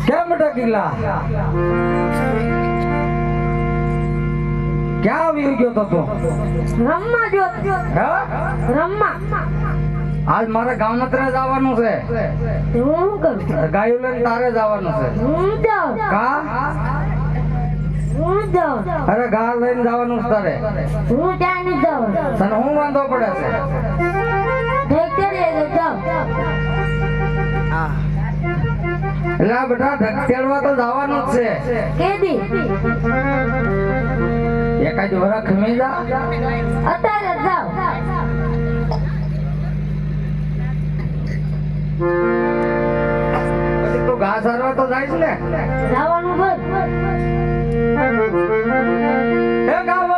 કેમ ટકીલા ક્યાં આવી ગયો તો તું? રમવા ગયો. રમવા આજ મારે ગામત્રે જવાનું છે. હું કરું? ગાયું લઈને તારે જવાનું છે. હું જાઉં. કા? હું જાઉં. અરે ગા લઈને જવાનું છે તારે. હું ત્યાં નહીં જાઉં. તને હું વાંધો પડે છે? એટલે બેટા ઢકેલવા તો જવાનું જ છે. કેદી? એકાદ વરખ ખમી જા. અત્યારે જાવ. પછી તું ઘાસ હારવા તો જાય ને? જવાનું બંધ. એ ગામ